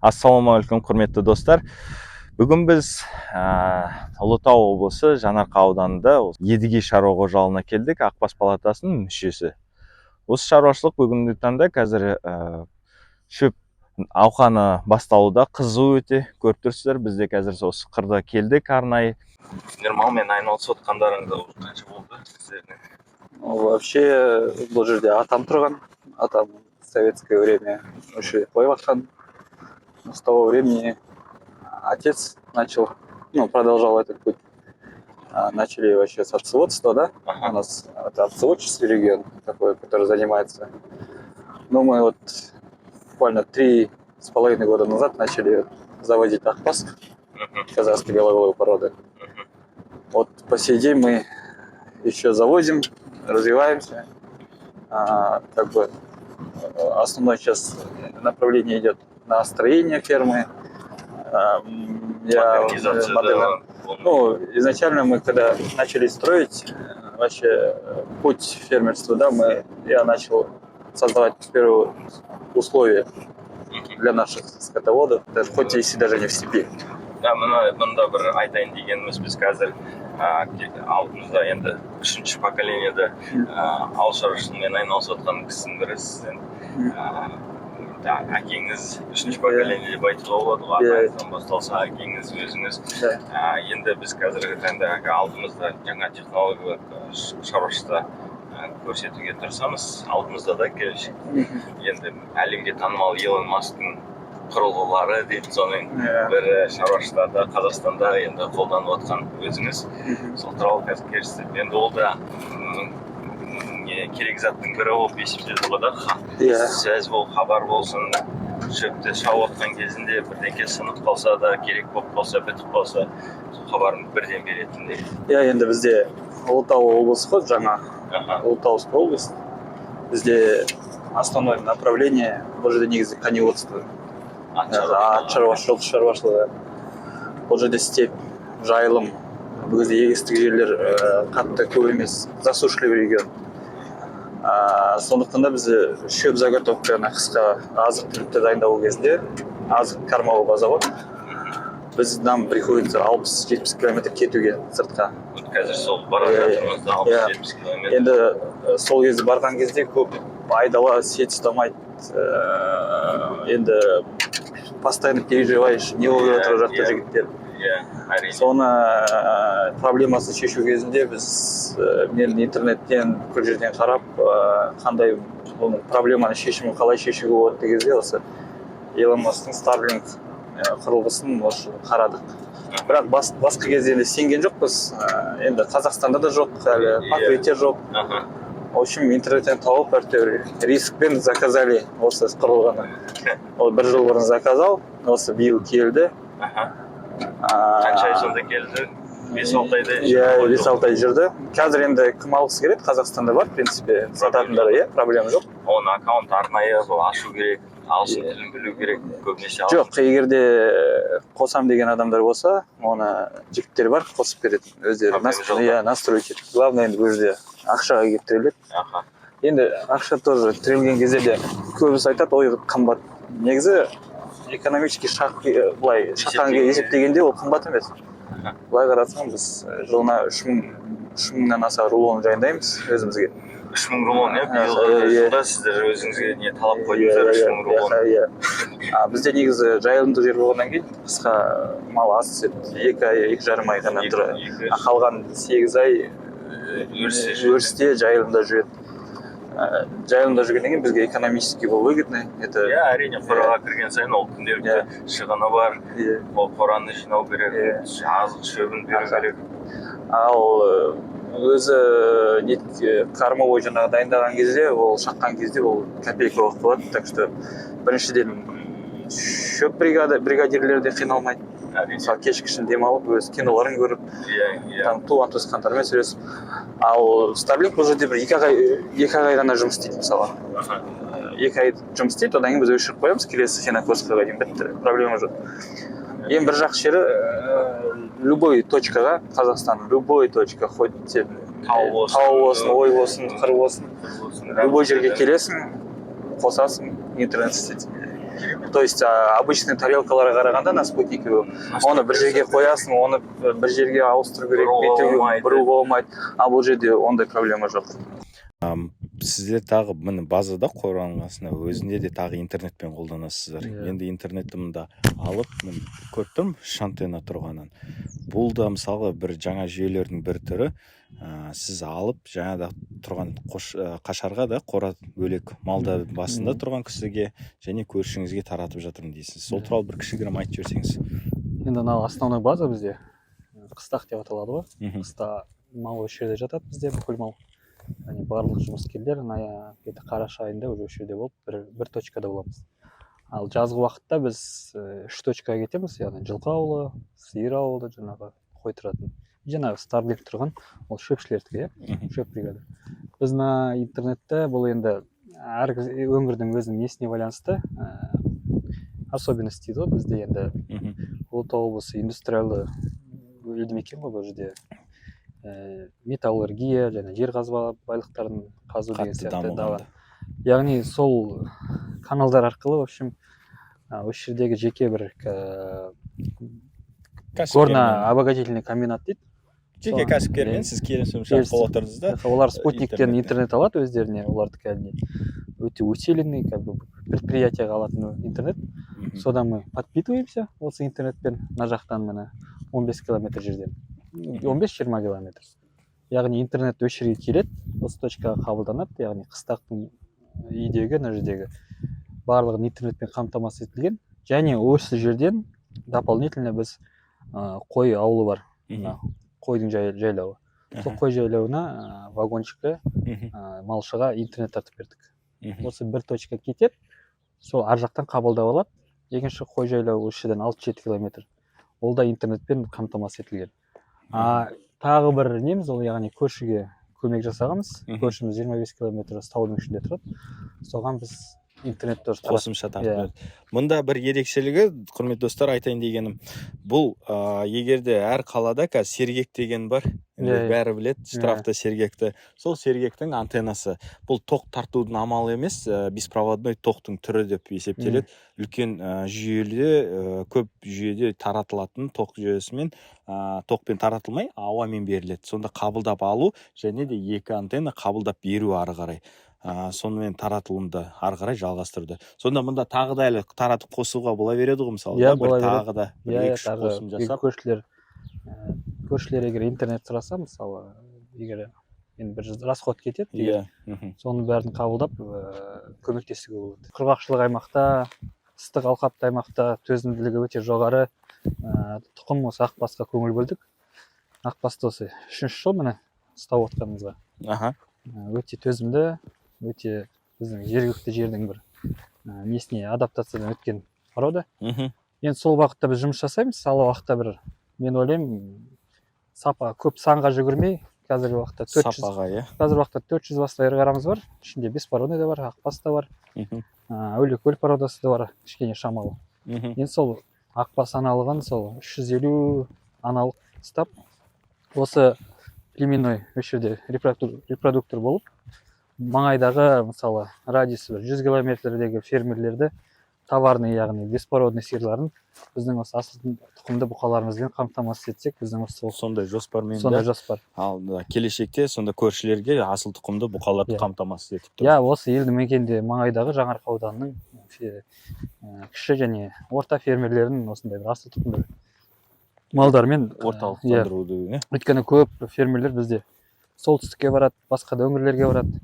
Ассалаумағалейкум, құрметті достар. Бүгін біз Ұлытау облысы Жаңаарқа ауданында Едіге шаруа қожалығына келдік, Ақбас палатасының мүшесі. Осы шаруашылық бүгінгі таңда қазір шөп ауқаны басталуда, қызу өте, көріп тұрсыздар. Біз де қазір осы қырда келдік арнайы. Нормалмен айналысып отқандарыңызда қанша болды сіздердің? Вообще бұл жерде атам тұрған, атам советское время уже қойып жатқан. С того времени отец продолжал этот путь. Начали вообще с овцеводства, да? У нас это овцеводческий регион такой, который занимается. Но мы вот буквально 3,5 года назад начали заводить Ақбас, казахской белоголовой породы. Вот по сей день мы еще завозим, развиваемся. Основное сейчас направление идет на строение фермы. Изначально мы когда начали строить вообще путь фермерства, да, я начал создавать первые условия для наших скотоводов, хоть если даже не в степи. Да, мында бір айтайын дегеніміз, біз қазір алдымызда енді 3-ші поколениеде ауыл шаруашылығымен айналысып отқан кісінің бірі сізден. Әкеңіз 3-ші поколение деп айтуға болады ғой, атаңыздан басталса әкеңіз өзіңіз. Енді біз қазіргі таңда алдымызда жаңа технологиялық шаруашылықта көрсетуге тырысамыз. Алдымызда да келешек. Енді әлемге танымал Илон Масктың құрылғылары дейді, соның бір шаруашылықта Қазақстанда енді қолданып отқан өзіңіз. Сол туралы қазір керісті. Енді ол да керек заттың бірі болып есептеледі ғой да. Сөз бол, хабар болсын, шөпті шауып отқан кезінде бірдеңке сынып қалса да, керек болып қалса, бітіп қалса, сол хабарын бірден беретіндей. Енді бізде Ұлытау облысы ғой, жаңа Ұлытауская область. Бізде основное направление бұл жерде негізі коневодство. Ат шаруашылығы. Бұл жерде степь, жайылым, бұл кезде егістік жерлер қатты көп емес, засушливый регион. Сондықтан да біз шөп заготовканы қысқа азық түлікті дайындау кезінде азық кормовая база ғой. Біз нам приходится 60-70 километр кетуге сыртқа. Қазір сол бара жатырмыз да 60-70 километр. Енді сол кезде барған кезде көп айдала сет ұстамайды. Енді постоянно переживаешь, не болып жатыр жақта жігіттер. Соны проблемасын шешу кезінде біз мен интернеттен бүкіл жерден қарап, қандай проблеманы шешімін қалай шешуге болады кезде осы Илон Масктың Starlink құрылғысын қарадық. Бірақ басқа кезде сенген жоқпыз. Енді Қазақстанда да жоқ, әлі покрытие жоқ. В общем, интернеттен тауып әйтеуір рискпен заказали осы құрылғыны. Ол 1 жыл бұрын заказал, осы биыл келді. Қанша ай сонда келді? 5-6 айда жүрді? 5-6 ай жүрді. Қазір енді кім алғысы келеді? Қазақстанда бар, в принципе, сататындар, проблема жоқ. Оның аккаунт арнайы ашу керек, ағылшын тілін білу керек, көбінесе. Жоқ, егерде қосам деген адамдар болса, оны жігіттер бар, қосып береді. Өздері настройки. Главное енді бұл жерде ақшаға келіп тіреледі. Енді ақша тоже тірелген кезде де көбісі айтады, ой қымбат. Негізі экономический шаққанға есептегенде ол қымбат емес. Былай қарасаң, біз жылына 3 мыңнан аса рулон жайындаймыз өзімізге. 3 мың рулон, жылда сіздер өзіңізге не талап қойдыңыздар 3 мың рулон? Бізде негізі жайылымдық жер болғаннан кейін қысқа мал аз түседі. 2 ай, 2,5 ай ғана тұрады. Қалған 8 ай өрісте жайылымда жүреді. Жайылымда жүргеннен кейін бізге экономически бұл выгодно. Әрине, қораға кірген сайын ол күнделікті шығыны бар, ол қораны жинау керек, азық шөбін беру керек. Ал өзі кормовой жаңағы дайындаған кезде, ол шаққан кезде ол копейка уақыт болады. Так что біріншіден шөп бригадирлерде қиналмайды. Кешкішін демалып, өз киноларын көріп, туған-туысқандармен сөйлесіп. Ал Starlink бұл жерде 2 ай ғана жұмыс істейді мысалы. 2 ай жұмыс істейді, одан кейін біз өшіріп қоямыз, келесі сенокосқа дейін бітті, проблема жоқ. Ең бір жақсы жері любой точкаға, Қазақстан, любой точка, хоть тау болсын, ой болсын, қыр болсын, любой жерге келесің, қосасың, интернет істейді. То есть обычный тарелкаларға қарағанда на спутнике оны бір жерге қоясың, оны бір жерге ауыстыру керек, біруға болмайды. А бұл жерде ондай проблема жоқ. Сіздер тағы міне базада қорғанғасына өзінде де тағы интернетпен қолданасыздар. Енді интернетті мында алып, мен көріп тұрмын шантена тұрғанын. Бұл да мысалы бір жаңа жүйелердің бір түрі. Сіз алып жаңада тұрған қашарға да қора бөлек малда басында тұрған кісіге және көршіңізге таратып жатырмын дейсіз. Сол туралы бір кішігірім айтып жіберсеңіз. Енді мынау основной база бізде қыстақ деп аталады ғой. Қыста мал осы жерде жатады бізде, бүкіл мал. Яғни барлық жұмыскерлер қараша айында уже осы жерде болып бір точкада боламыз. Ал жазғы уақытта біз 3 точкаға кетеміз, яғни жылқы ауылы, сиыр ауылы, жаңағы қой тұратын. Жаңағы Starlink тұрған, ол шөпшілердікі, шөп бригада. Біз интернетте бұл енді әр өңірдің өзінің несіне байланысты особенность дейді ғой. Бізде енді Ұлытау облысы индустриалды елді мекен ғой, бұл жерде металлургия және жер қазба байлықтарын қазу деген сияқты дамыған. Яғни сол каналдар арқылы, в общем, осы жердегі жеке бір горно-обогатительный комбинат дейді. Жеке кәсіпкермен сіз келісімшарт болып отырдыңыз да? Олар спутниктен интернет алады өздеріне, оларды кәдімгі өте усиленный предприятияға алатын интернет. Содан мы подпитываемся осы интернетпен на жақтан міне 15 километр жерден. 15-20 километр. Яғни интернет осы жерге келеді, осы точкаға қабылданады, яғни қыстақтың үйдегі, мына жердегі барлығын интернетпен қамтамасыз етілген. Және осы жерден дополнительно біз қой ауылы бар, қойдың жайлауы. Сол қой жайлауына вагончикке малшыға интернет тартып бердік. Осы бір точка кетеді, сол ар жақтан қабылдап алады. Екінші қой жайлауы осы жерден 6-7 километр. Ол да интернетпен қамтамасыз етілген. Тағы бір неміз, ол яғни көршіге көмек жасағанбыз. Көршіміз 25 километр таудың ішінде тұрады. Соған біз интернет қосымша тартып берді. Мұнда бір ерекшелігі, құрметті достар, айтайын дегенім, бұл егерде әр қалада қазір сергек деген бар, бәрі біледі, штрафты сергекті. Сол сергектің антеннасы. Бұл тоқ тартудың амалы емес, беспроводной тоқтың түрі деп есептеледі. Үлкен жүйелі, көп жүйеде таратылатын тоқ жүйесімен, тоқпен таратылмай, ауамен беріледі. Сонда қабылдап алу және де екі антенна қабылдап беру ары қарай. Сонымен таратылымды ары қарай жалғастырды. Сонда мұнда тағы да әлі таратып қосуға бола береді ғой, мысалы. Бола береді. Тағы да бір-екі қосым жасап. Көршілер егер интернет сұраса, мысалы, егер бір расход кетеді, соның бәрін қабылдап көмектесуге болады. Құрғақшылық аймақта, ыстық алқапты аймақта төзімділігі өте жоғары тұқым осы ақбасқа көңіл бөлдік. Ақбасты осы 3-ші жыл міне ұстап отқанымызға. Өте төзімді, өте біздің жергілікті жердің бір несіне адаптациядан өткен порода. Енді сол уақытта біз жұмыс жасаймыз, ал уақытта бір, мен ойлаймын, сапа көп санға жүгірмей, қазіргі уақытта 400 басты айырғарымыз бар. Ішінде беспородный да бар, ақбас та бар, әулиекөл породасы да бар, кішкене шамалы. Енді сол ақбас аналығын сол 350 аналық ұстап, осы племенной осы жерде репродуктор болып, маңайдағы, мысалы, радиусы 100 километрдегі фермерлерді товарный, яғни беспородный сиырларын біздің осы асыл тұқымды бұқаларымызбен қамтамасыз етсек, біздің осы сондай жоспармен. Сондай жоспар. Ал келешекте сонда көршілерге асыл тұқымды бұқаларды қамтамасыз етіп тұр. Осы елді мекенде маңайдағы Жаңаарқа ауданының кіші және орта фермерлерінің осындай бір асыл тұқымды малдармен орталықтандыруды. Өйткені көп фермерлер бізде солтүстікке барады, басқа да өңірлерге барады.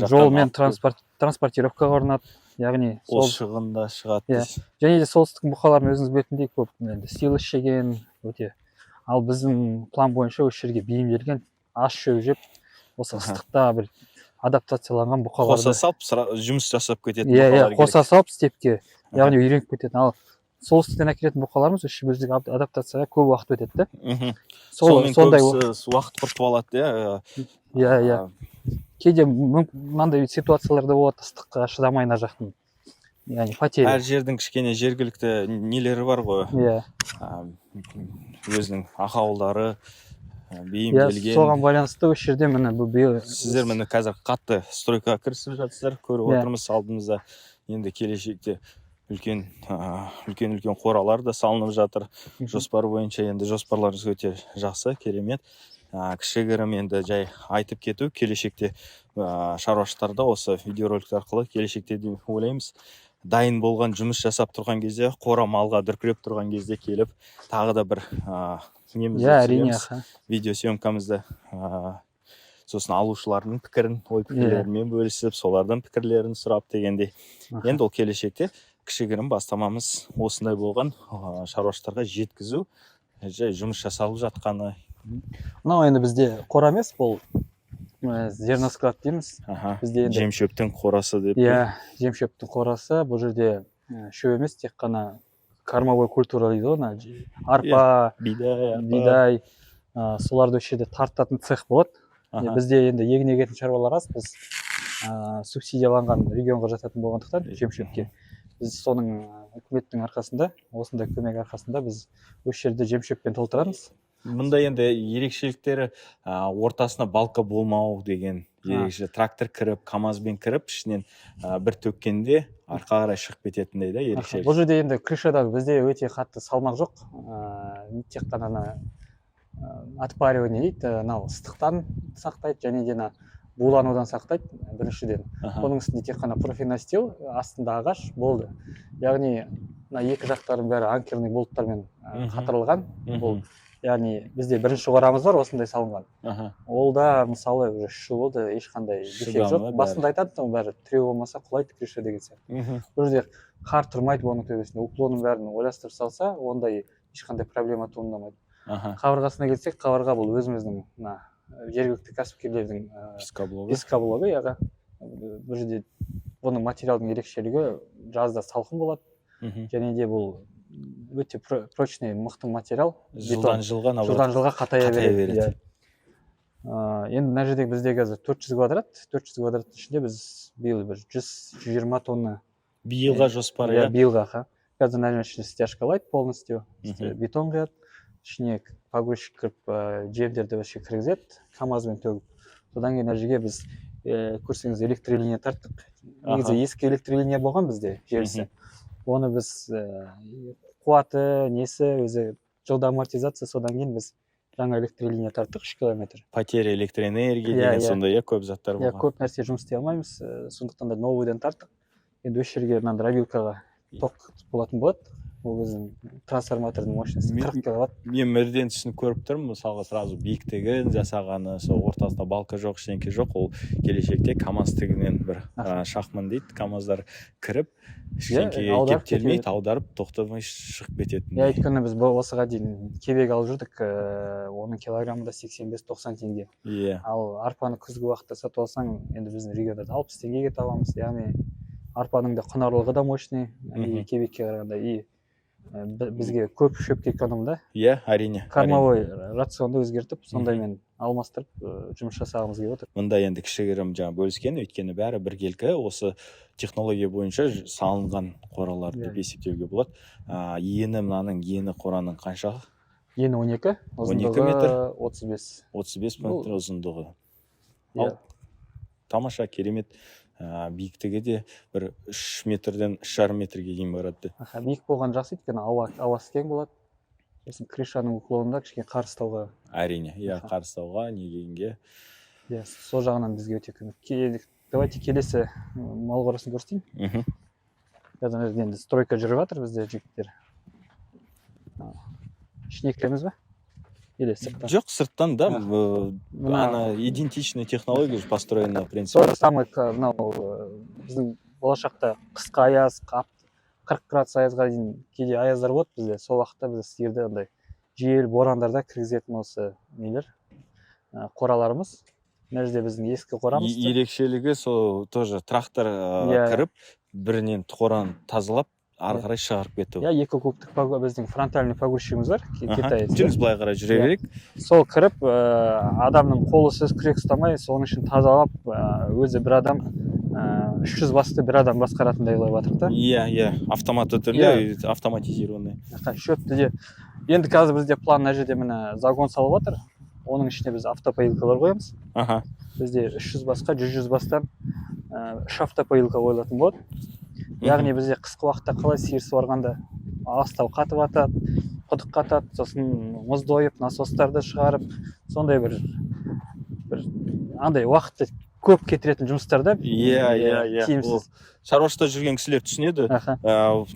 Жолмен транспортировкаға орнады. Яғни ол шығында шығады. Және де солтүстік бұқаларын өзіңіз білетіндей көп силос жеген өте. Ал біздің план бойынша осы жерге бейімделген аш шөп жеп, осы ыстықта бір адаптацияланған бұқаларды қоса салып жұмыс жасап кететін бұқалар керек. Қоса салып степке, яғни үйреніп кететін. Ал солтүстіктен әкелетін бұқаларымыз осы біздің адаптацияға көп уақыт өтеді. Сонымен көбісі уақыт құртып алады. Кейде мынандай ситуацияларда болады, ыстыққа шыдамай мына жақтың. Яғни потеря. Әр жердің кішкене жергілікті нелері бар ғой. Өзінің ақаулары бейімделген. Соған байланысты осы жерде міне бұл сіздер міне қазір қатты стройкаға кірісіп жатсыздар, көріп отырмыз алдымызда. Енді келешекте үлкен қоралар да салынып жатыр. Жоспар бойынша енді жоспарларымыз өте жақсы, керемет. Кішігірім енді жай айтып кету, келешекте шаруашылықтарда осы видеороликтер арқылы келешекте деп ойлаймыз. Дайын болған жұмыс жасап тұрған кезде, қора малға дүркіреп тұрған кезде келіп, тағы да бір немізді түсіреміз, видеосъемкамызды, сосын алушылардың пікірін, ой пікірлерімен бөлісіп, солардан пікірлерін сұрап дегендей. Енді ол келешекте кішігірім бастамамыз осындай болған, шаруашылықтарға жеткізу, жай жұмыс жасалып жатқаны. Мынау енді бізде қора емес, бұл зерносклад дейміз. Жем-шөптің қорасы деп. Жем-шөптің қорасы. Бұл жерде шөп емес, тек қана кормовой культура дейді ғой, арпа, бидай, соларды осы жерде тартатын цех болады. Бізде енді егін егетін шаруалар аз, біз субсидияланған регионға жататын болғандықтан жем-шөпке. Біз соның үкіметтің арқасында, осындай көмек арқасында біз осы жерде жем-шөппен толтырамыз. Мұнда енді ерекшеліктері ортасына балка болмау деген ерекше. Трактор кіріп, КамАЗбен кіріп, ішінен бір төккенде арқа қарай шығып кететіндей да ерекшелік. Бұл жерде енді крышада бізде өте қатты салмақ жоқ. Тек қана отпаривание дейді, ыстықтан сақтайды, және де буланудан сақтайды біріншіден. Оның үстінде тек қана профинастил, астында ағаш болды. Яғни екі жақтардың бәрі анкерный болттармен қатырылған. Яғни бізде бірінші қорамыз бар, осындай салынған. Ол да мысалы 3 жыл болды, ешқандай дефект жоқ. Басында айтады, бәрі тіреу болмаса құлайды крыша деген сияқты. Бұл жерде қар тұрмайды оның төбесінде, уклонның бәрін ойластырып салса, ондай ешқандай проблема туындамайды. Қабырғасына келсек, қабырға бұл өзіміздің жергілікті кәсіпкерлердің пескоблогы. Бұл жерде оның материалдың ерекшелігі жазда салқын болады, және де бұл өте прочный, мықты материал. Жылдан жылға қатая береді. Енді мына жерде бізде қазір 400 квадрат ішінде біз биыл 100-120 тонна биылға жоспар. Биылға. Қазір мына жерде стяжкалайды полностью, бетон құяды, ішіне погрузчик кіріп, жемдерді вообще кіргізеді, КамАЗбен төгіп. Содан кейін мына жерге біз көрсеңіз электролиния тарттық. Негізі ескі электролиния болған бізде желісі. Оны біз қуаты, несі, өзі жылда амортизация, содан кейін біз жаңа электролиния тарттық 3 километр. Потеря электроэнергии деген сондай көп заттар болған. Көп нәрсе жұмыс істей алмаймыз, сондықтан да новыйдан тарттық. Енді осы жерге дробилкаға ток болатын болады. Ол біздің трансформатордың мощності 40 киловатт. Мен бірден түсініп көріп тұрмын, мысалға сразу биіктігін жасағаны, сол ортасында балка жоқ, ештеңке жоқ. Ол келешекте КамАЗ-тігінен бір шахман дейді, КамАЗдар кіріп, ештеңкеге кептелмейді, аударып, тоқтамай шығып кететін. Өйткені біз осыға дейін кебек алып жүрдік, оның килограммы да 85-90 теңге. Ал арпаны күзгі уақытта сатып алсаң, енді біздің регионда 60 теңгеге табамыз. Яғни арпаның да құнарлылығы да мощный, кебекке қарағанда, бізге көп шөпке экономда. Әрине. Кормовой рационды өзгертіп, сондаймен алмастырып жұмыс жасағымыз келіп отыр. Мұнда енді кішігірім бөліскен, өйткені бәрі біркелкі осы технология бойынша салынған қоралар деп есептеуге болады. Мынаның ені қораның қанша? Ені 12, ұзындығы 35 метр ұзындығы. Тамаша, керемет. Биіктігі де бір 3 метрден 3,5 метрге дейін барады. Биік болған жақсы, өйткені ауасы кең болады. Сосын крышаның уклонында кішкене қар ұстауға. Әрине, қар ұстауға, негенге. Сол жағынан бізге өте көмек. Давайте келесі мал қорасын көрсетейін. Қазір енді стройка жүріп жатыр бізде жігіттер. Ішіне кіреміз ба? Жоқ, сырттан да, идентичная технология построена, в принципе. Сол самый, біздің болашақта қысқы аяз, 40 градус аязға дейін кейде аяздар болады бізде. Сол уақытта біз сиырды андай жел борандарда кіргізетін осы нелер, қораларымыз. Мына жерде біздің ескі қорамыз. Ерекшелігі сол тоже трактор кіріп, бірінен қораны тазалап, ары қарай шығарып кету. Екі кубтық біздің фронтальный погрузчигіміз бар, Китайда. Жүріңіз былай қарай жүре берейік. Сол кіріп, адамның қолы сөз күрек ұстамай, соның үшін тазалап, өзі бір адам 300 басты бір адам басқаратындай қылып жатыр. Автоматты түрде, автоматизированный. Шөпті де. Енді қазір бізде план мына жерде загон салып жатыр. Оның ішіне біз автопоилкалар қоямыз. Бізде 300 басқа, 100 бастан 3 автопоилка қойылатын болады. яғни бізде қысқы уақытта қалай сиыр суарғанда астау қатып атады, құдық қатады, сосын мұзды ойып насостарды шығарып, сондай бір андай уақытты көп кетіретін жұмыстар да. Тиімсіз. Шаруашылықта жүрген кісілер түсінеді.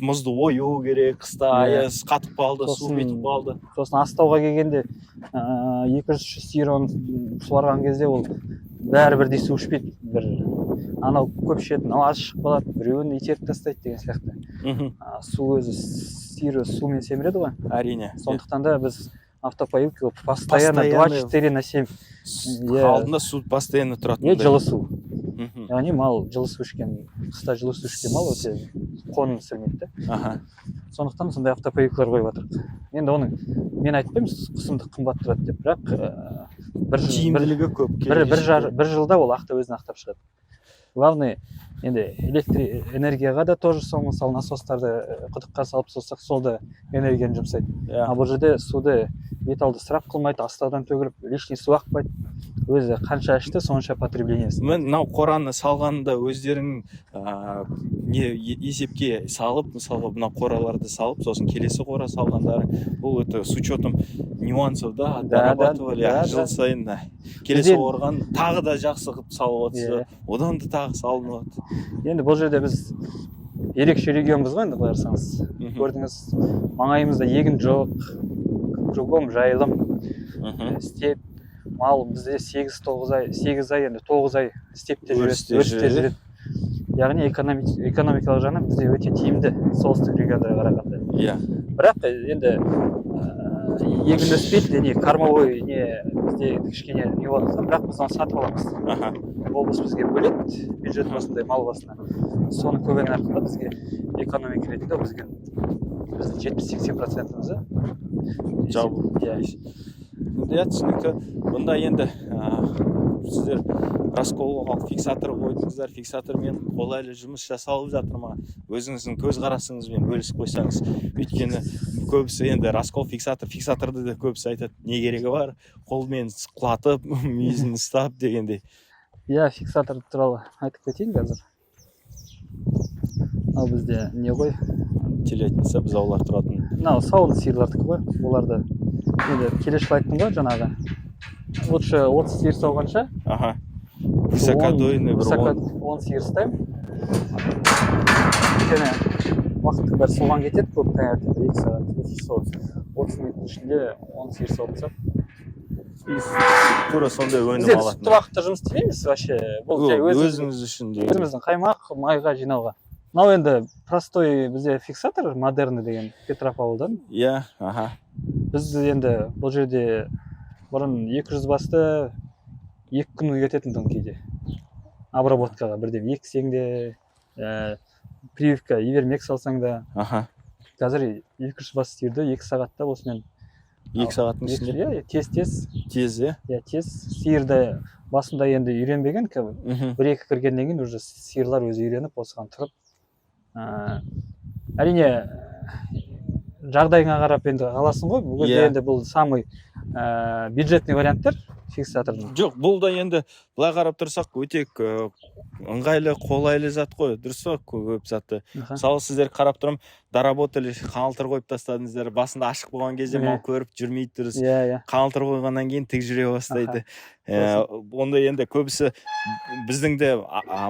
Мұзды ою керек, қыста аяз қатып қалды, су кетіп қалды. Сосын астауға келгенде 200-300 сиыр суарған кезде ол бәрі бірдей су ішпейді. Бір анау көп ішетін, анау аз шығып қалады, біреуін итеріп тастайды деген сияқты. Су өзі сиыр сумен семіреді ғой. Әрине. Сондықтан да біз автопоилки постоянно 24/7. Алдында су постоянно тұратын. Жылы су. Яғни мал жылы су ішкен, қыста жылы су ішкен мал өте қонын сілмейді. Сондықтан сондай автопоилкалар қойып жатырмыз. Енді оның мен айтпаймын қысымды қымбат тұрады деп, бірақ тиімділігі көп. бір жылда ол өзін ақтап шығады. Главное, енді электроэнергияға да тоже сол, мысалы насостарды құдыққа салып сосақ, сол да энергияны жұмсайды. А бұл жерде суды металлды ысырап қылмайды, астаудан төгіліп лишний су ақпайды. Өзі қанша ішті, сонша потреблениесі. Мен мынау қораны салғанда өздерің есепке салып, мысалға мына қораларды салып, сосын келесі қора салғандары, бұл өте с учетом нюансов да, дорабатывали, жыл сайын келесі қорған тағы да жақсы қылып салып отырса, одан да тағы салынып отыр. Енді бұл жерде біз ерекше регионбыз ғой, енді қарасаңыз. Көрдіңіз, маңайымызда егін жоқ, кругом жайылым, степ. Мал бізде 8 ай, енді 9 ай степте жүреді. Яғни экономикалық жағынан бізде өте тиімді солтүстік региондарға қарағанда. Бірақ енді егін өспейді, кормовой бізде кішкене не болса, бірақ біз оны сатып аламыз. Облыс бізге бөледі, бюджет басындай мал басына. Соны көбейген арқылы бізге экономика ретінде біздің 70-80%-імізі түсінікті. Бұнда енді сіздер расколға фиксатор қойдыңыздар, фиксатормен қолайлы жұмыс жасалып жатыр ма? Өзіңіздің көз қарасыңызбен бөлісіп қойсаңыз. Өйткені көбісі енді раскол фиксаторды да көбісі айтады, не керегі бар, қолмен құлатып, мүйізін ұстап дегендей. Фиксатор туралы айтып кетейін қазір. Ал бізде не ғой? Телеайтынса біз аулар тұратын. Мынау сауын сиырлардікі ғой, оларды енді келешіп айттым ғой жаңағы. Лучше 30 сиыр сауғанша. Высокодойный бір 10 сиыр ұстаймын. Өйткені уақытты бәрі соған кетеді, көп таңертең 2 сағат. 30 минуттың ішінде 10 сиыр сауып. Тура сондай өнім алатын. алатын. Біз уақытта жұмыс істемейміз вообще. Бұл өзіңіз үшін де. Өзіміздің қаймақ, майға жинауға. Мынау енді простой бізде фиксатор, модерный деген Петропавлдан. Біз енді бұл жерде бұрын 200 басты 2 күн кететін кейде. Обработкаға бірден ексең де, прививка, ивермек салсаң да. Қазір 200 бас сиырды 2 сағатта осымен. 2 сағаттың ішінде? Тез. Тез, тез. Сиырды басында енді үйренбеген, 1-2 кіргеннен кейін уже сиырлар өзі үйреніп, осыған тұрып. Әрине, жағдайыңа қарап енді аласың ғой, бұл енді бұл самый бюджетный варианттар фиксатордың. Жоқ, бұл да енді былай қарап тұрсақ өте ыңғайлы, қолайлы зат қой, дұрыс па, көп затты. Мысалы сіздер қарап тұрым, доработали, қаңылтыр қойып тастадыңыздар, басында ашық болған кезде мал көріп жүрмейді дұрыс. Қаңылтыр қойғаннан кейін тік жүре бастайды. Онда енді көбісі біздің де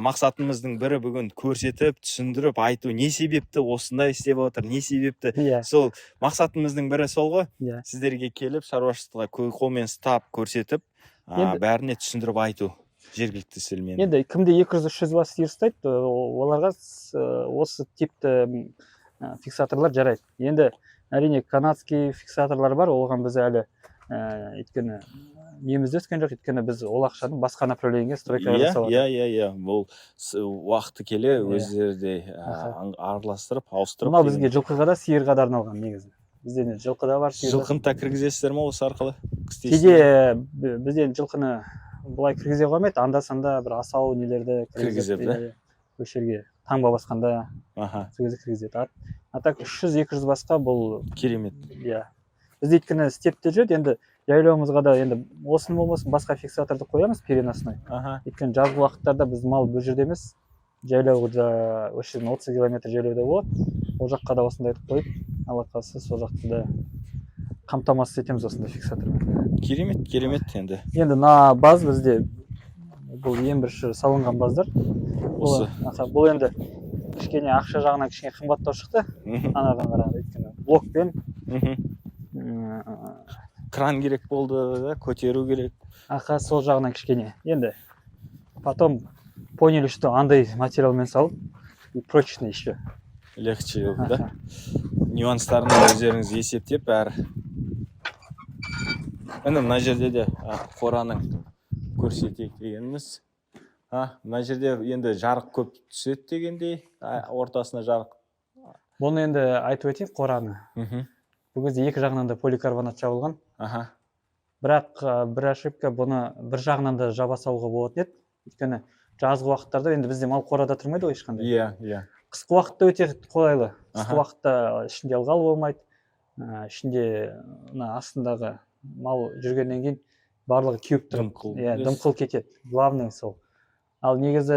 мақсатымыздың бірі бүгін көрсетіп, түсіндіріп, айту, не себепті осындай істеп отыр, не себепті. Сол мақсатымыздың бірі сол ғой. Сіздерге келіп, шаруашылыққа қолмен ұстап, көрсетіп, бәріне түсіндіріп айту. Жергілікті сілмен. Енді кімде 200-300 бас сиыр ұстайды, оларға осы типті фиксаторлар жарайды. Енді әрине канадский фиксаторлар бар, оған біз әлі өйткені немізде өскен жоқ, өйткені біз ол ақшаны басқа направлениеге стройкаға жасалады. Бұл уақыты келе өздері араластырып, ауыстырып. Мынау бізге жылқыға да, сиырға да арналған негізі. Бізде жылқы да бар, сиыр. Жылқыны да кіргізесіздер ме осы арқылы? Кейде бізде жылқыны бұлай кіргізе қоймайды, анда-санда бір асау нелерді кіргізіп, осы жерге таңба басқанда кіргізеді. А так 300-200 басқа бұл керемет. Бізде өйткені степте жүреді, енді жайлауымызға да енді осыны болмасын басқа фиксаторды қоямыз переносной. Өйткені жазғы уақыттарда біз мал бұл жерде емес, жайлауда осы жерден 30 километр жайлауда болады. Ол жаққа да осындай айтып қойып, алла қаласа сол жақты да қамтамасыз етеміз осындай фиксатормен. Керемет енді. Енді мына баз бізде бұл ең бірінші салынған баздар. Осы. Бұл енді кішкене ақша жағынан кішкене қымбаттау шықты. Анаған қарағанда өйткені блокпен кран керек болды да, көтеру керек. Сол жағынан кішкене. Енді потом поняли, что андай материалмен салып, и прочный еще. Легче, да? Нюанстарын өздеріңіз есептеп, Міне мына жерде де қораның көрсетейік дегеніміз. Мына жерде енді жарық көп түседі дегендей, ортасына жарық. Бұны енді айтып өтейік қораны. Бұл кезде екі жағынан да поликарбонат жабылған. Бірақ бір ошибка, бұны бір жағынан да жаба салуға болатын еді. Өйткені жазғы уақыттарда енді бізде мал қорада тұрмайды ғой ешқандай. Иә. Қысқы уақытта өте қолайлы. Қысқы уақытта ішінде ылғал болмайды. Ішінде астындағы мал жүргеннен кейін барлығы кеуіп тұрып, дымқыл кетеді. Главный сол. Ал негізі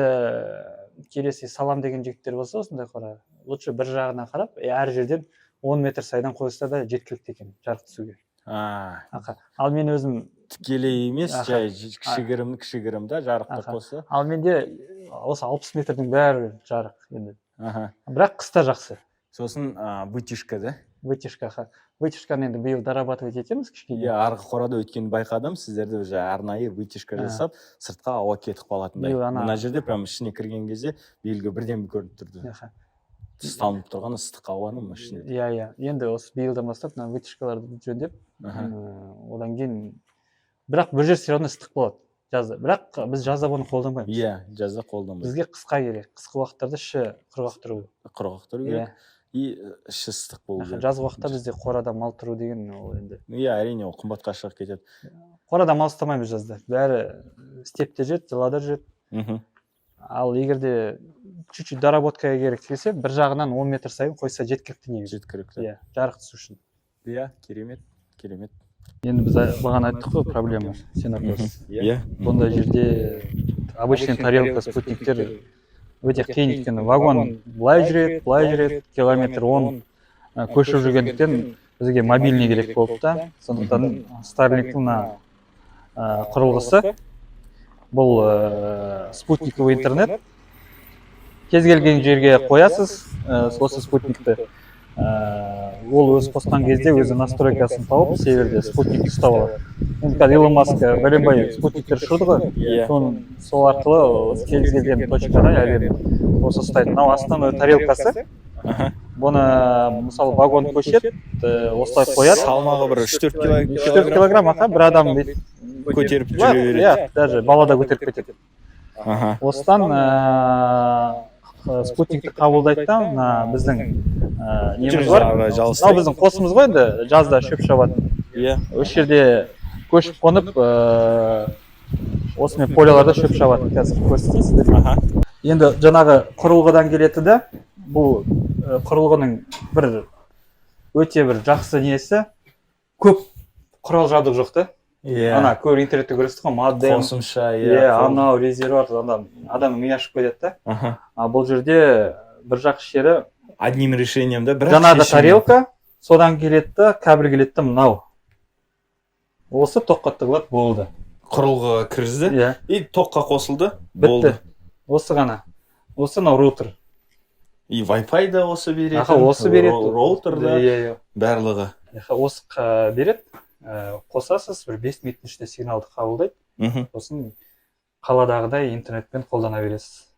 келесі салам деген жігіттер болса осындай қора, лучше бір жағына қарап, әр жерден 10 метр сайдан қойса да жеткілікті екен жарық түсуге. Ал мен өзім тікелей емес, жай кішігірім да жарықты қоса. Ал менде осы 60 метрдің бәрі жарық енді. Бірақ қыста жақсы. Сосын вытяжка, да? Вытяжканы енді биыл дорабатывать етеміз кішкене. Арғы қорада өткен байқадым, сіздерде уже арнайы вытяжка жасап, сыртқа ауа кетіп қалатындай. Мына жерде прям ішіне кірген кезде белгі бірден көрініп тұрды. Салынып тұрған ыстық ауаның ішіне. Енді осы биылдан бастап вытяжкаларды жөндеп, одан кейін бірақ бір жер все равно ыстық болады жазда. Бірақ біз жазда бұны қолданбаймыз. Жазда қолданбаймыз. Бізге қысқа керек. Қысқы уақыттарда іші құрғақ тұру керек. И іші ыстық болу керек. Жазғы уақытта бізде қорада мал тұру деген ол енді. Әрине ол қымбатқа шығып кетеді. Қорада мал ұстамаймыз жазда. Бәрі степте жүреді, далада жүреді. Ал егерде чуть-чуть доработкаға керек келсе, бір жағынан 10 метр сайын қойса жеткілікті негізі. Жеткілікті. Жарық түсу үшін. Керемет. Енді біз бағана айттық қой проблема. Сен айтасың. Бұндай жерде обычный тарелка, спутниктер өте қиын, өйткені вагон былай жүреді, километр 10 көшіп жүргендіктен бізге мобильный керек болды да. Сондықтан Starlink'ның құрылғысы бұл спутниковый интернет. Кез келген жерге қоясыз осы спутникті. Ол өз қосқан кезде өзі настройкасын тауып, северде спутникті ұстап алады. Енді Илон Маск бәленбай спутниктер ұшырды ғой. Сол арқылы кез келген точканы әлемді осы ұстайды. Мынау астан тарелкасы. Бұны мысалы вагон көшет, осылай қояды. Салмағы бір 3-4 килограмм, бір адам көтеріп жүре береді. Даже балада көтеріп кетеді. Осыдан спутникті қабылдайды да, біздің неміз бар. Мынау біздің қосымыз ғой енді, жазда шөп шабады. Осы жерде көшіп қонып, осымен поляларда шөп шабады. Қазір көрсетейсіздер. Енді жаңағы құрылғыдан келеді да, бұл құрылғының бір өте бір жақсы несі, көп құрал жабдық жоқ та. Ана көр интернетте көресіз ғой, модем, қосымша, анау резервуар, адам ми ашып кетеді да. Бұл жерде бір жақсы жері одним решением да, жаңағы тарелка, содан келеді, кабель келеді мынау. Осы тоққа тығылады, болды. Құрылғыға кіргізді и тоққа қосылды, болды. Осы ғана. Осы мынау роутер. И Wi-Fi да осы береді. Осы береді. Роутер да, барлығы. Осы береді. Қосасыз, бір 5 минуттың ішінде сигналды қабылдайды. Сосын қаладағыдай интернетпен қолдана бересіз.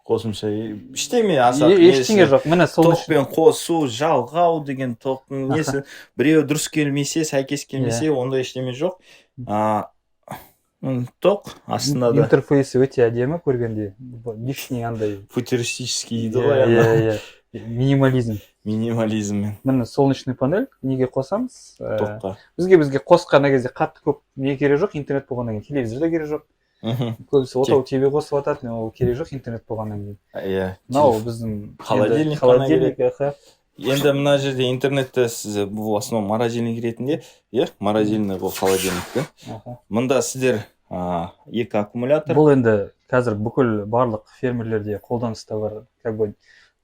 Қосымша ештеме аса ештеңе жоқ. Міне тоқпен қосу, жалғау деген тоқтың несі біреу дұрыс келмесе, сәйкес келмесе, онда ештеме жоқ. Тоқ астында да интерфейсы өте әдемі көргенде. Лишний андай футуристический дейді ғой. Минимализм. Міне солнечный панель, неге қосамыз? Тоққа. Бізге қосқаны кезде қатты көп не керек жоқ, интернет болғаннан кейін телевизор да керек жоқ. Көбісі отау тебе қосып атады, ол керек жоқ интернет болғаннан кейін. Мынау біздің холодильник. Енді мына жерде интернетті сіз бұл основном морозильник ретінде, морозильный бұл холодильник. Мында сіздер екі аккумулятор. Бұл енді қазір бүкіл барлық фермерлерде қолданыста бар, как бы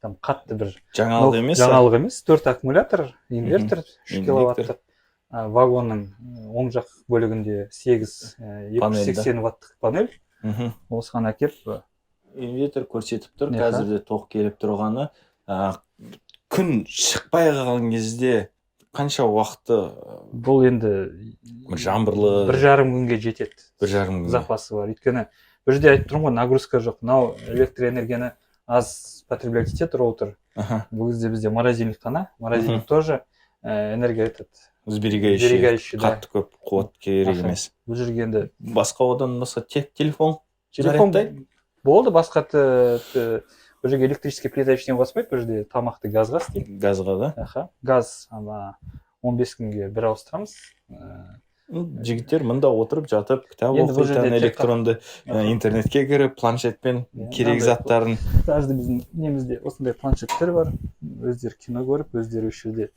там қатты бір жаңалық емес. жаңалық емес, 4 аккумулятор, инвертор, 3 киловаттық, вагонның оң жақ бөлігінде 280 ваттық панель. Осыған әкеп инвертор көрсетіп тұр, қазірде тоқ келіп тұрғаны. Күн шықпай қалған кезде қанша уақыты бұл енді жаңбырлы 1,5 күнге жетеді. 1,5 күн запасы бар. Өйткені бұл жерде айтып тұрмын ғой, нагрузка жоқ. Мынау электроэнергияны аз потреблять етеді роутер. Бұл кезде бізде морозильник қана. Морозильник тоже энергия этот сберегающий, қатты көп қуат керек емес. Бұл жерге енді басқа одан басқа тек телефон болды, басқа бұл жерге электрический плита ештеңе қоспайды, бұл жерде тамақты газға істейді. Газға да? Газ 15 күнге бір ауыстырамыз. Жігіттер мұнда отырып жатып, кітап оқитын, электронды интернетке кіріп, планшетпен керек заттарын. Каждый біздің немізде осындай планшеттер бар. Өздері кино көріп, өздері осы жерде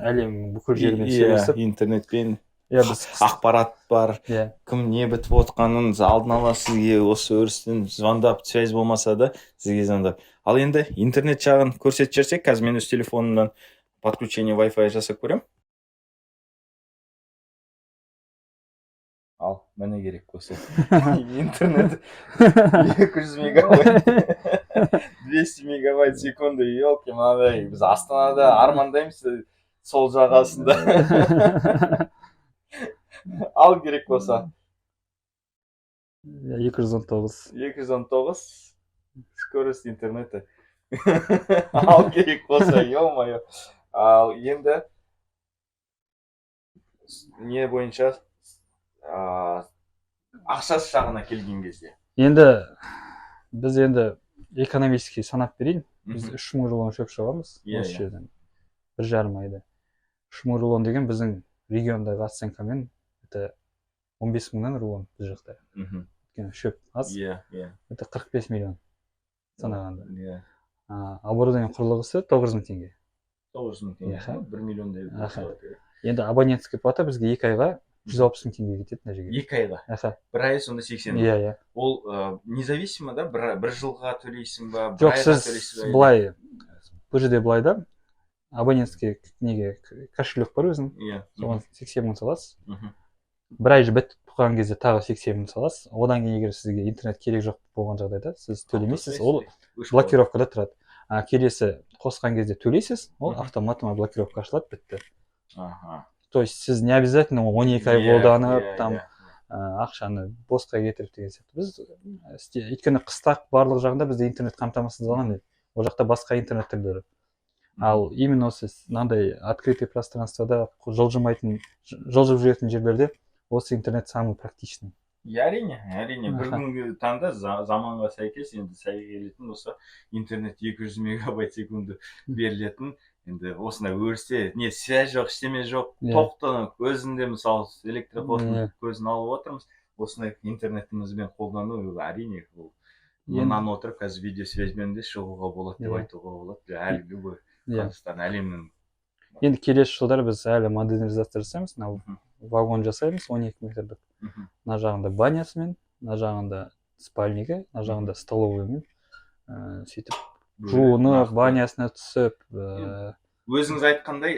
әлем бүкіл жермен сөйлесіп, интернетпен ақпарат бар, кім не бітіп отқанын алдын ала сізге осы өрістен звондап, связь болмаса да сізге звондап. Ал енді интернет жағын көрсетіп жіберсек, қазір мен өз телефонымнан подключение Wi-Fi жасап көрем. Ал, міне керек болса. Интернет 200 мегабайт, 200 мегабайт секунды, елки мынандай, біз Астанада армандаймыз сол жағасында. Ал керек болса. 219 скорость интернета. Ал керек болса, ё-моё. Ал енді не бойынша ақшасы жағына келген кезде. Енді біз экономически санап берейін. Біз 3000 рулон шөп шығамыз осы жерден. 1,5 айда. 3000 рулон деген біздің региондағы оценкамен 15 мыңнан рулон біз жақта. Өйткені шөп аз. Это 45 миллион санағанда. Оборудование құрылғысы 900 мың теңге. 900 мың теңге. 1 миллиондай. Енді абонентский плата бізге 2 айға 160 мың теңге кетеді мына жерге. 2 айға. Бір ай сонда 80 мың. Ол независимо да, бір жылға төлейсің ба, бір айға төлейсің ба? Жоқ, сіз былай, бұл жерде былай да, абонентский неге кошелек бар өзің, соған 80 мың саласыз. Бір ай бітіп тұрған кезде тағы 80 мың саласыз. Одан кейін егер сізге интернет керек жоқ болған жағдайда сіз төлемейсіз, ол блокировкада тұрады. Келесі қосқан кезде төлейсіз, ол автоматом блокировка ашылады, бітті. То есть сіз не обязательно 12 ай қолданып, там ақшаны босқа кетіріп деген сияқты. Біз өйткені қыста барлық жағында бізде интернет қамтамасыздалған, ол жақта басқа интернет түрлері. Ал именно осы мынандай открытый пространствода жылжымайтын, жылжып жүретін жерлерде осы интернет самый практичный. Әрине, бүгінгі таңда заманға сәйкес енді келетін осы интернет 200 мегабайт секунды берілетін. Енді осындай өрісте не связь жоқ, ештеме жоқ, тоқтанып өзінде мысалы электроқуаттың көзін алып отырмыз. Осындай интернетімізбен қолдану әрине ол. Мұнан отырып қазір видеосвязьмен де шығуға болады деп айтуға болады. Әлгі бұл Қазақстан әлемнің. Енді келесі жылдары біз әлі модернизация жасаймыз, вагон жасаймыз 12 метрлік. Мына жағында банясымен, мына жағында спальнигі, мына жағында столовыймен сөйтіп жуынып, банясына түсіп. Өзіңіз айтқандай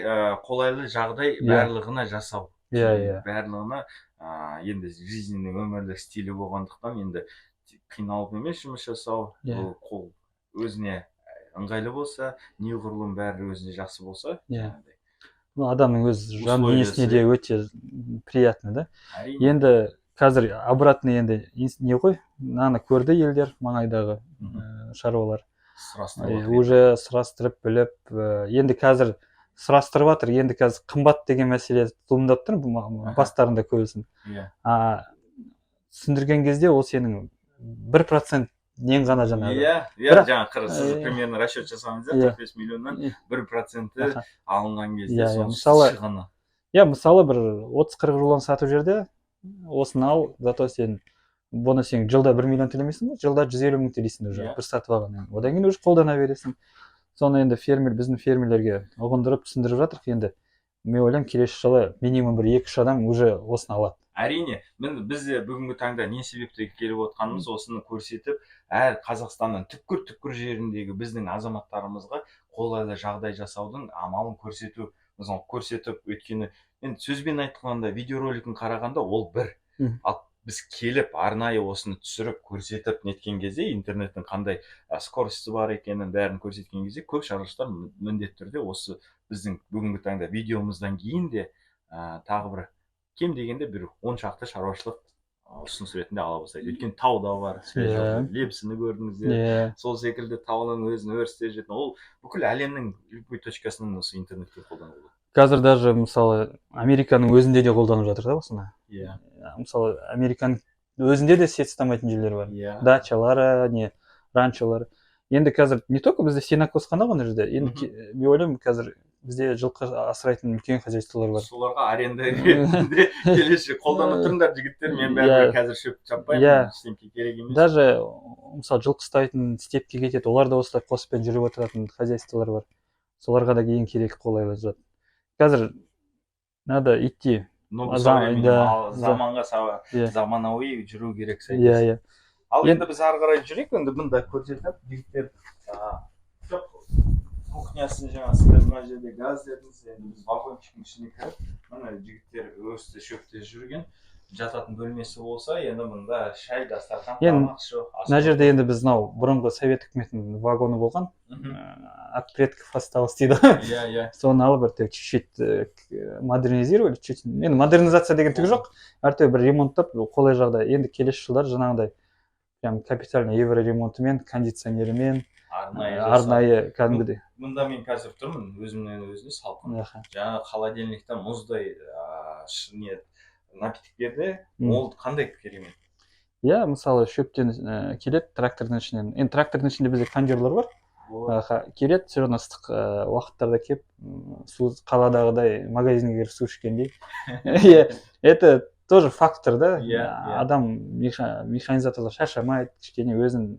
қолайлы жағдай барлығына жасау. Барлығына енді жизненный өмірлік стилі болғандықтан енді қиналып емес жұмыс жасау, қол өзіне ыңғайлы болса, неғұрлым бәрі өзіне жақсы болса. Адамның өз жан дүниесіне де өте приятный да. Енді қазір обратный енді не ғой, наны көрді елдер, маңайдағы шаруалар. Уже сұрастырып біліп, енді қазір сұрастырып жатыр, енді қазір қымбат деген мәселе туындап тұр бастарында көбісін. Түсіндірген кезде ол сенің 1% нең ғана жаңағы. Жаңа сіз примерно расчет жасаңыз, 45 миллионнан 1% алынған кезде шығыны. Мысалы бір 30-40 рулон сатып жерде, осыны ал, зато сен бұны сен жылда 1 миллион төлемейсің ба, жылда 150 мың төлейсің уже, бір сатып алған. Одан кейін уже қолдана бересің. Соны енді біздің фермерлерге ұғындырып, түсіндіріп жатырық. Енді мен ойлаймын, келесі жылы минимум бір 2-3 адам уже осыны алады. әрине біз де бүгінгі таңда не себепті келіп отқанымыз осыны көрсетіп, әр Қазақстанның түкпір жеріндегі біздің азаматтарымызға қолайлы жағдай жасаудың амалын көрсетіп, өйткені енді сөзбен айтқанда видеороликін қарағанда ол бір, ал біз келіп арнайы осыны түсіріп көрсетіп неткен кезде интернеттің қандай скорості бар екенін бәрін көрсеткен кезде көп шаруашылықтар міндетті түрде осы біздің бүгінгі таңда видеомыздан кейін де тағы бір кем дегенде бір 10 шақты шаруашылық ұсыныс ретінде ала бастайды. Өйткені тау да бар, лепсіні көрдіңіздер, сол секілді таудың өзін өрістер жетін, ол бүкіл әлемнің любой точкасынан осы интернетке қолданылады. Қазір даже мысалы Американың өзінде де қолданып жатыр да осыны. Мысалы Американың өзінде де сет ұстамайтын жерлер бар. Дачалары, не ранчолары. Енді қазір не только бізде сенокос қана ғой мына жерде. Енді мен ойлаймын, қазір бізде жылқы асырайтын үлкен хозяйстволар бар. Соларға аренда ретінде келесі қолданып тұрыңдар жігіттер, мен бәрібір қазір шөп шаппаймын, ештеңе керек емес. Даже мысалы жылқы ұстайтын степке кетеді, олар да осылай қоспен жүріп отыратын хозяйстволар бар. Соларға да ең керек қолайлы зат. Қазір надо идти. Заманға заманауи жүру керек сәйкес. Ал енді біз ары қарай жүрейік, енді бұнда көрсетіп, жігіттер кухнясын жаңасында мына жерде газ дедіңіз, енді біз вагончиктің ішіне кіріп, мына жігіттер өсті шөпте жүрген, жататын бөлмесі болса, енді мұнда шай, дастархан, тамақ, шоу. Мына жерде енді біз мынау бұрынғы совет үкіметінің вагоны болған, от предков осталось дейді. Соны алып чуть-чуть модернизировали, енді модернизация деген түгі жоқ, әртеу бір ремонттап, қолай жағдай. Енді келесі жылдар жаңағыдай капитально евро ремонтымен, кондиционерімен, арнайы кәдімгідей. Мұнда мен қазір тұрмын, өзімнен өзіне салқын. Жаңа холодильниктен мұздай напиток берді, ол қандай керемет? Мысалы шөптен келеді трактордың ішінен. Енді трактордың ішінде бізде кондерлер бар. Келеді, все равно ыстық уақыттарда келіп, қаладағыдай магазинге кіріп су ішкендей. Это тоже фактор, да? Адам механизаторлар шаршамайды, кішкене өзін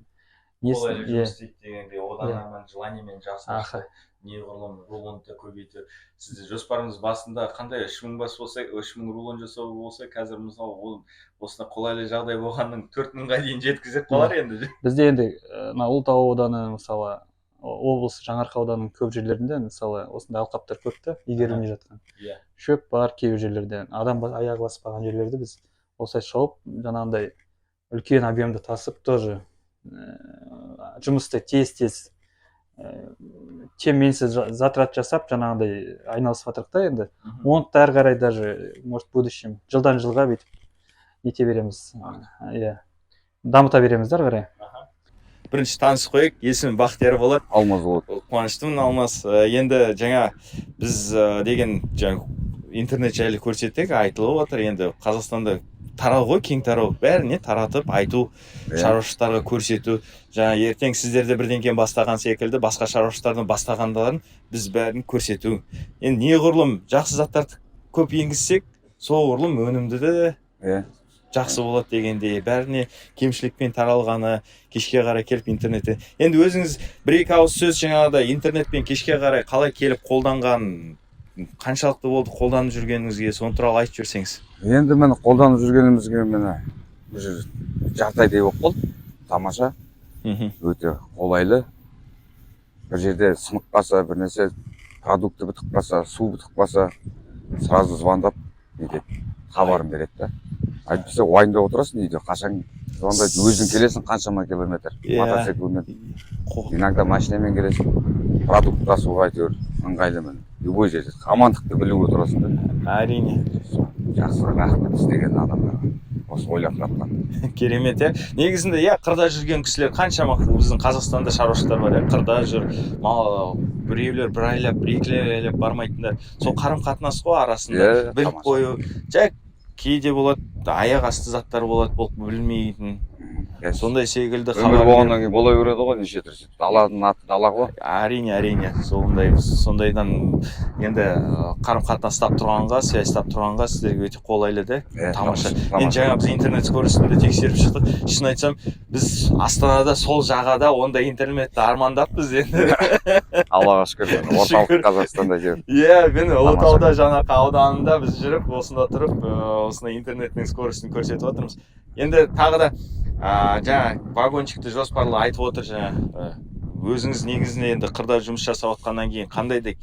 қолайлы жұмыс істейді дегенде, одан аман желаниемен жасап, неғұрлым рулонды көбейтіп. Сізде жоспарыңыз басында қандай 3000 бас болса, 3000 рулон жасау болса, қазір мысалы осына қолайлы жағдай болғанның 4000-ға дейін жеткізіп қалар енді. Бізде енді Ұлытау ауданы, мысалы облыс Жаңарқа ауданының көп жерлерінде мысалы осындай алқаптар көп та, игерілмей жатқан. Шөп бар кейбір жерлерде, адам аяғы баспаған жерлерде біз осылай шауып, жаңағындай үлкен объемды тасып, тоже жұмысты тез чем меньше затрат жасап, жаңағындай айналысып жатырық та енді. Оны да әрі қарай даже, может, в будущем жылдан жылға бүйтіп нете береміз. Дамыта береміз әрі қарай. Бірінші танысып қойық, есімім Бақтияр болады. Алмаз болады. Қуаныштымын, Алмаз. Енді жаңа біз деген интернет жайлы көрсеттік, айтылып отыр. Енді Қазақстанда тарау ғой, кең тарау, бәріне таратып, айту, шаруашылықтарға көрсету. Жаңа ертең сіздерде бірдеңкен бастаған секілді, басқа шаруашылықтардың бастағандарын біз бәрін көрсету. Енді неғұрлым жақсы заттарды көп енгізсек, соғұрлым өнімді де жақсы болады дегенде, бәріне кемшілікпен таралғаны, кешке қарай келіп интернетте. Енді өзіңіз бір-екі ауыз сөз жаңағыда интернетпен кешке қарай қалай келіп қолданған, қаншалықты болды қолданып жүргеніңізге, соны туралы айтып жүрсеңіз. Енді мені қолданып жүргенімізге мені жарты айдай болып қалды. Тамаша, өте қолайлы. Бір жерде сынып қалса, бір нәрсе продукты бітіп қалса, су бітіп қалса, сразу звондап хабарын береді да. Айтпаса уайымдап отырасың үйде, қашан звондайды, өзің келесің қаншама километр, мотоциклмен. Иногда машинамен келесің, продукт тасуға әйтеуір ыңғайлы міне. Любой жерде амандықты біліп отырасың да. Әрине. Жақсы, рахмет істеген адамдарға. Осы ойлап тапқан. Керемет, негізінде қырда жүрген кісілер қаншама біздің Қазақстанда шаруашылықтар бар, қырда жүр, біреулер бір айлап, бір-екі айлап бармайтындар. Сол қарым-қатынас қой арасында біліп қою. Кейде болады, аяқ асты заттар болады, бұл білмейтін. сондай секілді өмір болғаннан кейін бола береді ғой, неше түрлі. Даланың аты дала ғой. әрине сондайдан енді қарым-қатынас тұрғанға, связь тұрғанға сіздерге өте қолайлы да, тамаша. Енді жаңа біз интернет скоростьті тексеріп шықтық. Шын айтсам, біз Астанада сол жағада ондай интернетті армандаппыз енді. Аллаға шүкір, орталық Қазақстанда жүріп. Иә, мен Ұлытауда Жаңаарқа ауданында біз жүріп, осында тұрып, осындай интернеттің скоростьін көрсетіп отырмыз. Енді тағы да жаңа вагончикті жоспарлы айтып отыр, жаңа өзіңіз негізінде енді қырда жұмыс жасап отқаннан кейін қандай да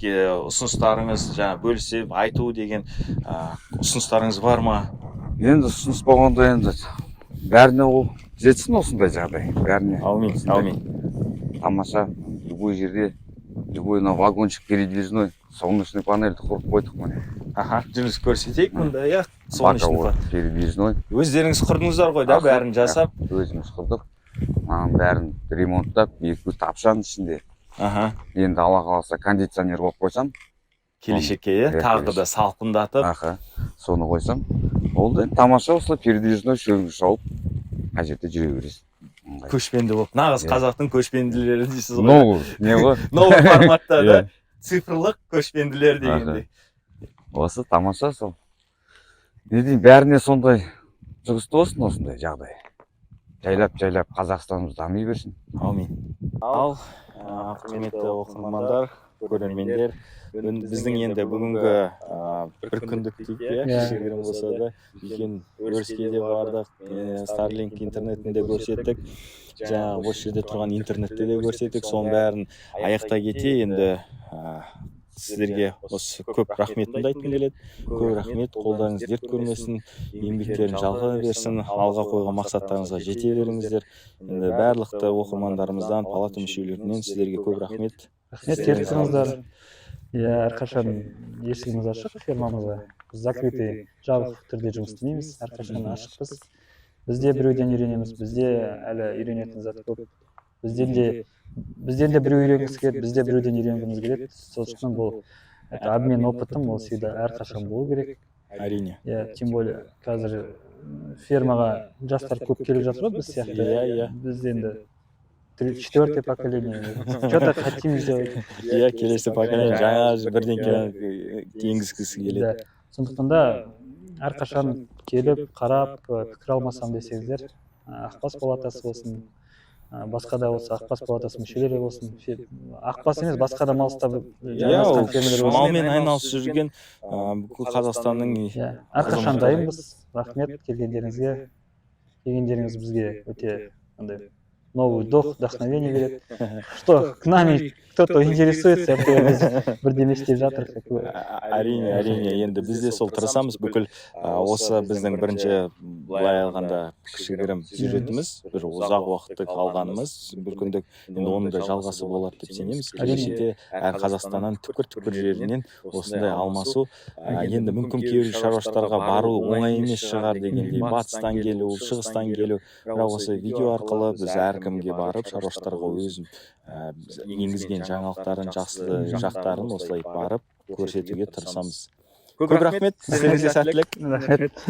ұсыныстарыңыз, жаңа бөлісіп айту деген ұсыныстарыңыз бар ма? Енді ұсыныс болғанда енді бәріне ол жетсін осындай жағдай, бәріне. Аумин. Тамаша, любой жерде, любой вагончик передвижной, солнечный панельді құрып қойдық міне. Жұмыс көрсетейік мұнда, иә? Солнечный передвижной. Өздеріңіз құрдыңыздар ғой да, бәрін жасап? Өзіміз құрдық. Бәрін ремонттап, екі тапшаның ішінде. Енді Алла қаласа кондиционер болып қойсам. Келешекке, тағы да салқындатып. Соны қойсам. Ол да тамаша осылай передвижной шөгін шауып, қай жерде жүре бересің. Көшпенді болып, нағыз қазақтың көшпенділері дейсіз ғой. Не ғой? Новый форматта да, цифрлық көшпенділер дегендей. Осы тамаша сол. Не дейін, бәріне сондай жұғысты болсын осындай жағдай. Жайлап Қазақстанымыз дами берсін. Аумин. Ал, құрметті оқырмандар, көрермендер, біздің енді бүгінгі бір күндік кішігірім болса да үлкен өріске де бардық, Starlink интернетінде көрсеттік, жаңағы осы жерде тұрған интернетте де көрсеттік, соның бәрін аяқта кете енді сіздерге осы көп рахметімді айтқым келеді. Көп рахмет, қолдарыңыз дерт көрмесін, еңбектерін жалғай берсін, алға қойған мақсаттарыңызға жете беріңіздер. Енді барлықты оқырмандарымыздан, палата мүшелерінен сіздерге көп рахмет. Рахмет, келсеңіздер. Иә, әрқашан есігіміз ашық фермамызға. Біз закрытый, жабық түрде жұмыс істемейміз, әрқашан ашықпыз. Бізде біреуден үйренеміз, бізде әлі үйренетін зат көп. Бізден де біреу үйренгісі келеді, бізде біреуден үйренгіміз келеді. Сол үшін бұл обмен опытым, ол всегда әрқашан болу керек. Әрине. Тем более қазір фермаға жастар көп келіп жатыр ғой біз сияқты. Біз енді 4-е поколение. Что-то хотим сделать. Келесі поколение жаңа бірден енгізгісі келеді. Сондықтан да әрқашан келіп, қарап, пікір алмасам десеңіздер, Ақбас палатасы болсын, басқа да болса Ақбас палатасы мүшелері болсын, Ақбас емес, басқа да малыста малмен айналысып жүрген бүкіл Қазақстанның әрқашан дайынбыз. Рахмет келгендеріңізге. Келгендеріңіз бізге өте новый дух, вдохновение береді. Что к нами кто-то интересуется, бірдеме істеп жатыр. Әрине, енді біз де сол тырысамыз. Бүкіл осы біздің бірінші былай алғанда кішігірім сюжетіміз, бір ұзақ уақыттық алғанымыз, бір күндік, енді оның да жалғасы болады деп сенеміз. Келешекте әр Қазақстаннан түкпір жерінен осындай алмасу, енді мүмкін кейбір шаруашылықтарға бару оңай емес шығар дегендей, батыстан келу, шығыстан келу, бірақ осы видео арқылы біз әркімге барып шаруашылықтарға өзін енгізген жаңалықтарын, жақсы жақтарын осылай барып көрсетуге тырысамыз. Көп рахмет, сіздеріңізге сәттілік. Рахмет.